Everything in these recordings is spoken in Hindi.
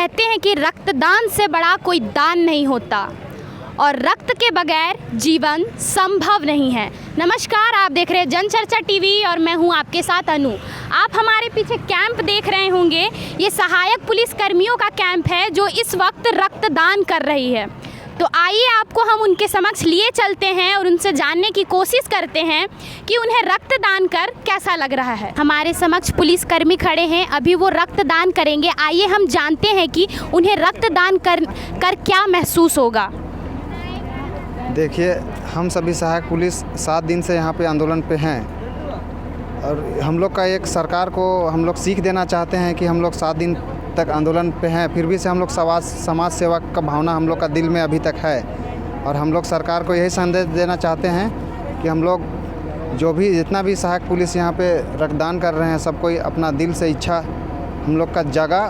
कहते हैं कि रक्तदान से बड़ा कोई दान नहीं होता और रक्त के बगैर जीवन संभव नहीं है। नमस्कार, आप देख रहे हैं जनचर्चा टीवी और मैं हूं आपके साथ अनु। आप हमारे पीछे कैंप देख रहे होंगे, ये सहायक पुलिस कर्मियों का कैंप है जो इस वक्त रक्तदान कर रही है। तो आइए आपको हम उनके समक्ष लिए चलते हैं और उनसे जानने की कोशिश करते हैं कि उन्हें रक्तदान कर कैसा लग रहा है। हमारे समक्ष पुलिसकर्मी खड़े हैं, अभी वो रक्तदान करेंगे। आइए हम जानते हैं कि उन्हें रक्तदान कर क्या महसूस होगा। देखिए, हम सभी सहायक पुलिस 7 दिन से यहाँ पे आंदोलन पे हैं और हम लोग का एक सरकार को हम लोग सीख देना चाहते हैं कि हम लोग 7 दिन तक आंदोलन पे हैं, फिर भी से हम लोग समाज सेवा का भावना हम लोग का दिल में अभी तक है। और हम लोग सरकार को यही संदेश देना चाहते हैं कि हम लोग जो भी जितना भी सहायक पुलिस यहाँ पे रक्तदान कर रहे हैं, सब कोई अपना दिल से इच्छा हम लोग का जगा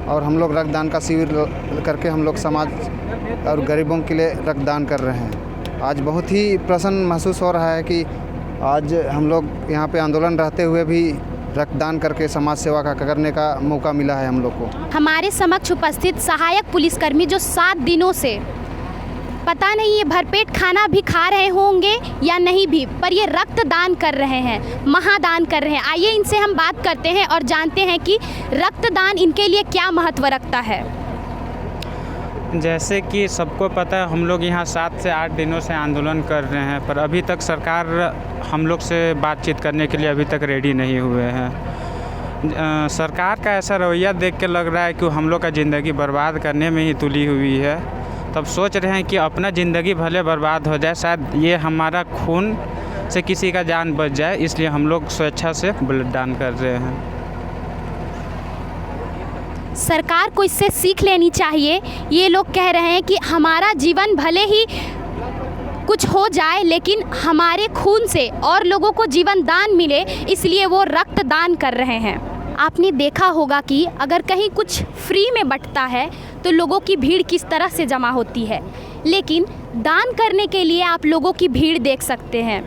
और हम लोग रक्तदान का शिविर करके हम लोग समाज और गरीबों के लिए रक्तदान कर रहे हैं। आज बहुत ही प्रसन्न महसूस हो रहा है कि आज हम लोग यहाँ पे आंदोलन रहते हुए भी रक्तदान करके समाज सेवा का करने का मौका मिला है हम लोग को। हमारे समक्ष उपस्थित सहायक पुलिसकर्मी जो 7 दिनों से पता नहीं ये भरपेट खाना भी खा रहे होंगे या नहीं भी, पर ये रक्तदान कर रहे हैं, महादान कर रहे हैं। आइए इनसे हम बात करते हैं और जानते हैं कि रक्तदान इनके लिए क्या महत्व रखता है। जैसे कि सबको पता है, हम लोग यहाँ 7 से 8 दिनों से आंदोलन कर रहे हैं, पर अभी तक सरकार हम लोग से बातचीत करने के लिए अभी तक रेडी नहीं हुए हैं। सरकार का ऐसा रवैया देख के लग रहा है कि हम लोग का ज़िंदगी बर्बाद करने में ही तुली हुई है। तब सोच रहे हैं कि अपना ज़िंदगी भले बर्बाद हो जाए, शायद ये हमारा खून से किसी का जान बच जाए, इसलिए हम लोग स्वेच्छा से ब्लड दान कर रहे हैं। सरकार को इससे सीख लेनी चाहिए। ये लोग कह रहे हैं कि हमारा जीवन भले ही कुछ हो जाए, लेकिन हमारे खून से और लोगों को जीवन दान मिले, इसलिए वो रक्तदान कर रहे हैं। आपने देखा होगा कि अगर कहीं कुछ फ्री में बंटता है तो लोगों की भीड़ किस तरह से जमा होती है, लेकिन दान करने के लिए आप लोगों की भीड़ देख सकते हैं।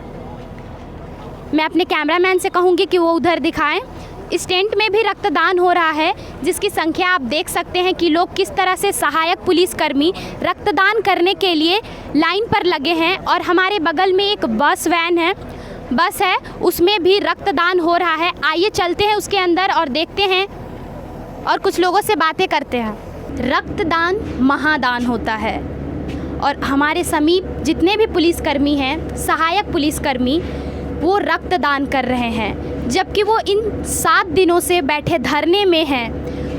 मैं अपने कैमरामैन से कहूँगी कि वो उधर दिखाएं। इस टेंट में भी रक्तदान हो रहा है, जिसकी संख्या आप देख सकते हैं कि लोग किस तरह से सहायक पुलिसकर्मी रक्तदान करने के लिए लाइन पर लगे हैं। और हमारे बगल में एक बस है, उसमें भी रक्तदान हो रहा है। आइए चलते हैं उसके अंदर और देखते हैं और कुछ लोगों से बातें करते हैं। रक्तदान महादान होता है और हमारे समीप जितने भी पुलिसकर्मी हैं, सहायक पुलिसकर्मी, वो रक्तदान कर रहे हैं, जबकि वो इन 7 दिनों से बैठे धरने में हैं।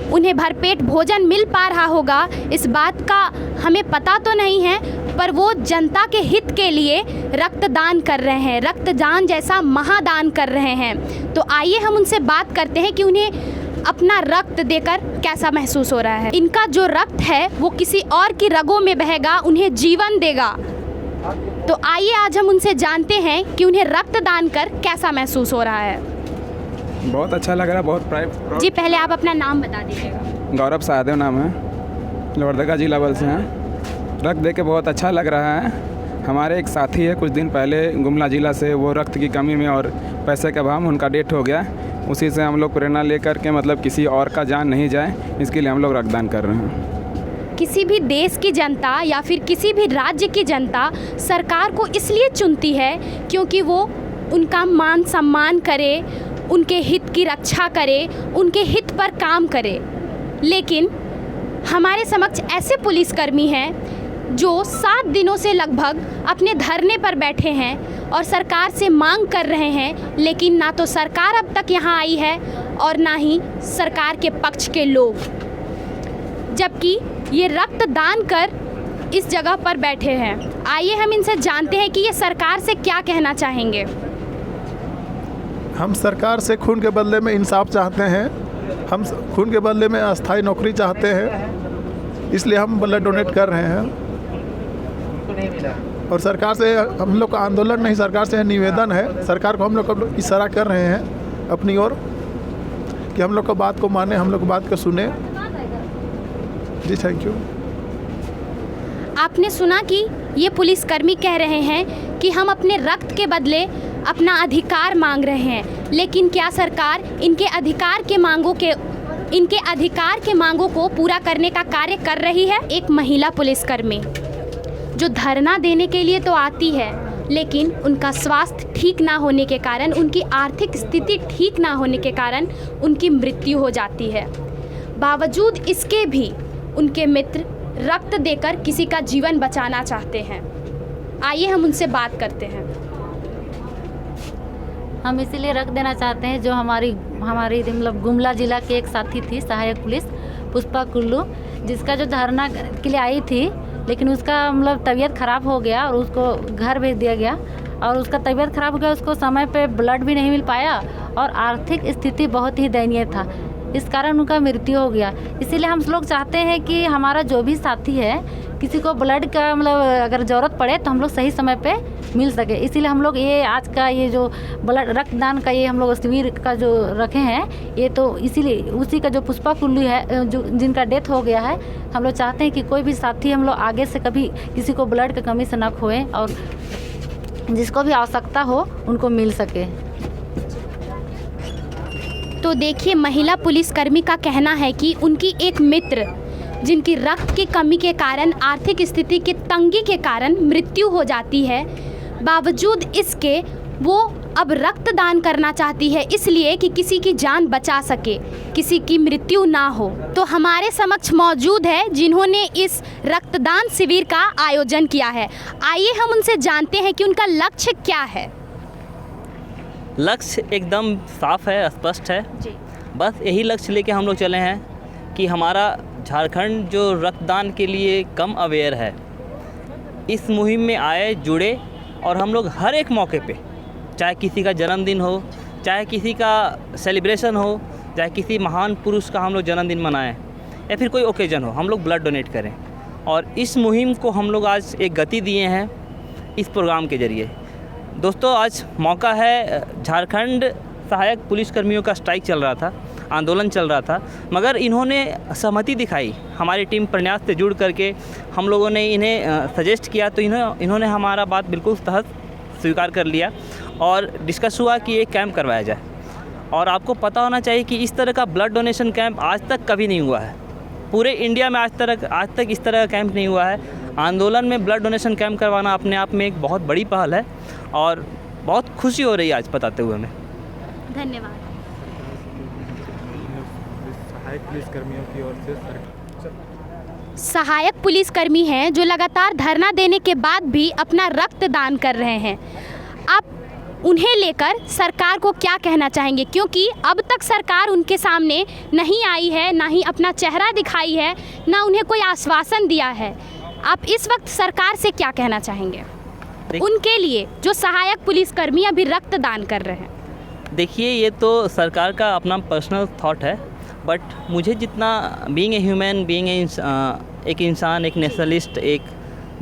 उन्हें भरपेट भोजन मिल पा रहा होगा, इस बात का हमें पता तो नहीं है, पर वो जनता के हित के लिए रक्तदान कर रहे हैं, रक्तदान जैसा महादान कर रहे हैं। तो आइए हम उनसे बात करते हैं कि उन्हें अपना रक्त देकर कैसा महसूस हो रहा है। इनका जो रक्त है वो किसी और की रगों में बहेगा, उन्हें जीवन देगा। तो आइए आज हम उनसे जानते हैं कि उन्हें रक्तदान कर कैसा महसूस हो रहा है। बहुत अच्छा लग रहा है, बहुत प्राउड। जी, पहले आप अपना नाम बता दीजिएगा। गौरव सहदेव नाम है, लोहरदगा जिला बल से हैं। रक्त दे के बहुत अच्छा लग रहा है। हमारे एक साथी है, कुछ दिन पहले गुमला जिला से, वो रक्त की कमी में और पैसे के अभाव में उनका डेथ हो गया। उसी से हम लोग प्रेरणा लेकर के, मतलब किसी और का जान नहीं जाए, इसके लिए हम लोग रक्तदान कर रहे हैं। किसी भी देश की जनता या फिर किसी भी राज्य की जनता सरकार को इसलिए चुनती है क्योंकि वो उनका मान सम्मान करे, उनके हित की रक्षा करे, उनके हित पर काम करे। लेकिन हमारे समक्ष ऐसे पुलिसकर्मी हैं जो 7 दिनों से लगभग अपने धरने पर बैठे हैं और सरकार से मांग कर रहे हैं, लेकिन ना तो सरकार अब तक यहाँ आई है और ना ही सरकार के पक्ष के लोग, जबकि ये रक्तदान कर इस जगह पर बैठे हैं। आइए हम इनसे जानते हैं कि ये सरकार से क्या कहना चाहेंगे। हम सरकार से खून के बदले में इंसाफ चाहते हैं, हम खून के बदले में अस्थायी नौकरी चाहते हैं, इसलिए हम ब्लड डोनेट कर रहे हैं। और सरकार से हम लोग का आंदोलन नहीं, सरकार से निवेदन है, सरकार को हम लोग इशारा कर रहे हैं अपनी ओर कि हम लोग को बात को माने, हम लोग बात को सुने। जी, थैंक यू। आपने सुना कि ये पुलिसकर्मी कह रहे हैं कि हम अपने रक्त के बदले अपना अधिकार मांग रहे हैं, लेकिन क्या सरकार इनके अधिकार के मांगों के इनके अधिकार के मांगों को पूरा करने का कार्य कर रही है। एक महिला पुलिसकर्मी जो धरना देने के लिए तो आती है, लेकिन उनका स्वास्थ्य ठीक ना होने के कारण, उनकी आर्थिक स्थिति ठीक ना होने के कारण उनकी मृत्यु हो जाती है। बावजूद इसके भी उनके मित्र रक्त देकर किसी का जीवन बचाना चाहते हैं। आइए हम उनसे बात करते हैं। हम इसीलिए रख देना चाहते हैं, जो हमारी मतलब गुमला ज़िला की एक साथी थी सहायक पुलिस पुष्पा कुल्लू, जिसका जो धरना के लिए आई थी, लेकिन उसका मतलब तबीयत ख़राब हो गया और उसको घर भेज दिया गया। और उसका तबीयत ख़राब हो गया, उसको समय पे ब्लड भी नहीं मिल पाया और आर्थिक स्थिति बहुत ही दयनीय था, इस कारण उनका मृत्यु हो गया। इसीलिए हम लोग चाहते हैं कि हमारा जो भी साथी है, किसी को ब्लड का मतलब अगर ज़रूरत पड़े तो हम लोग सही समय पे मिल सके। इसीलिए हम लोग ये आज का ये जो ब्लड रक्तदान का ये हम लोग शिविर का जो रखे हैं, ये तो इसीलिए उसी का जो पुष्पा कुल्लू है, जो जिनका डेथ हो गया है, हम लोग चाहते हैं कि कोई भी साथी हम लोग आगे से कभी किसी को ब्लड की कमी से ना खोएं और जिसको भी आवश्यकता हो उनको मिल सके। तो देखिए, महिला पुलिसकर्मी का कहना है कि उनकी एक मित्र जिनकी रक्त की कमी के कारण, आर्थिक स्थिति की तंगी के कारण मृत्यु हो जाती है, बावजूद इसके वो अब रक्तदान करना चाहती है, इसलिए कि किसी की जान बचा सके, किसी की मृत्यु ना हो। तो हमारे समक्ष मौजूद है जिन्होंने इस रक्तदान शिविर का आयोजन किया है। आइए हम उनसे जानते हैं कि उनका लक्ष्य क्या है। लक्ष्य एकदम साफ है, स्पष्ट है जी। बस यही लक्ष्य लेके हम लोग चले हैं कि हमारा झारखंड जो रक्तदान के लिए कम अवेयर है, इस मुहिम में आए, जुड़े और हम लोग हर एक मौके पे, चाहे किसी का जन्मदिन हो, चाहे किसी का सेलिब्रेशन हो, चाहे किसी महान पुरुष का हम लोग जन्मदिन मनाएं या फिर कोई ओकेजन हो, हम लोग ब्लड डोनेट करें। और इस मुहिम को हम लोग आज एक गति दिए हैं इस प्रोग्राम के ज़रिए। दोस्तों, आज मौका है, झारखंड सहायक पुलिसकर्मियों का स्ट्राइक चल रहा था, आंदोलन चल रहा था, मगर इन्होंने सहमति दिखाई। हमारी टीम प्रन्यास से जुड़ करके हम लोगों ने इन्हें सजेस्ट किया, तो इन्होंने हमारा बात बिल्कुल सहज स्वीकार कर लिया और डिस्कस हुआ कि एक कैंप करवाया जाए। और आपको पता होना चाहिए कि इस तरह का ब्लड डोनेशन कैंप आज तक कभी नहीं हुआ है, पूरे इंडिया में आज तक इस तरह का कैंप नहीं हुआ है। आंदोलन में ब्लड डोनेशन कैंप करवाना अपने आप में एक बहुत बड़ी पहल है और बहुत खुशी हो रही है आज बताते हुए हमें। धन्यवाद। सहायक पुलिसकर्मियों की ओर से सहायक पुलिसकर्मी हैं जो लगातार धरना देने के बाद भी अपना रक्तदान कर रहे हैं। आप उन्हें लेकर सरकार को क्या कहना चाहेंगे, क्योंकि अब तक सरकार उनके सामने नहीं आई है, ना ही अपना चेहरा दिखाई है, ना उन्हें कोई आश्वासन दिया है। आप इस वक्त सरकार से क्या कहना चाहेंगे उनके लिए जो सहायक पुलिसकर्मी अभी रक्तदान कर रहे हैं? देखिए, ये तो सरकार का अपना पर्सनल थॉट है, बट मुझे जितना बीइंग ए ह्यूमन, बीइंग एक इंसान, एक नेशनलिस्ट, एक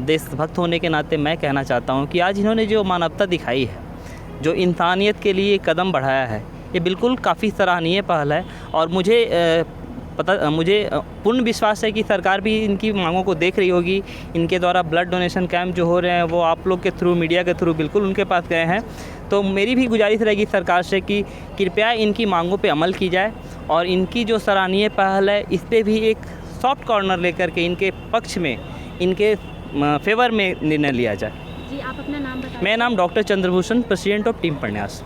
देशभक्त होने के नाते मैं कहना चाहता हूँ कि आज इन्होंने जो मानवता दिखाई है, जो इंसानियत के लिए कदम बढ़ाया है, ये बिल्कुल काफ़ी सराहनीय पहल है। और मुझे पूर्ण विश्वास है कि सरकार भी इनकी मांगों को देख रही होगी। इनके द्वारा ब्लड डोनेशन कैंप जो हो रहे हैं वो आप लोग के थ्रू, मीडिया के थ्रू बिल्कुल उनके पास गए हैं। तो मेरी भी गुजारिश रहेगी सरकार से कि कृपया इनकी मांगों पे अमल की जाए और इनकी जो सराहनीय पहल है इस पर भी एक सॉफ्ट कॉर्नर लेकर के इनके पक्ष में, इनके फेवर में निर्णय लिया जाए। जी, आप अपना नाम बताइए। मेरा नाम doctor Chandrabhushan, president of team प्रन्यास।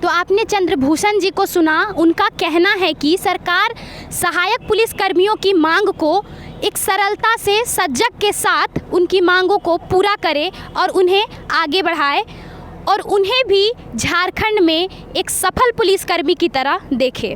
तो आपने चंद्रभूषण जी को सुना। उनका कहना है कि सरकार सहायक पुलिसकर्मियों की मांग को एक सरलता से, सजग के साथ उनकी मांगों को पूरा करे और उन्हें आगे बढ़ाए और उन्हें भी झारखंड में एक सफल पुलिसकर्मी की तरह देखे।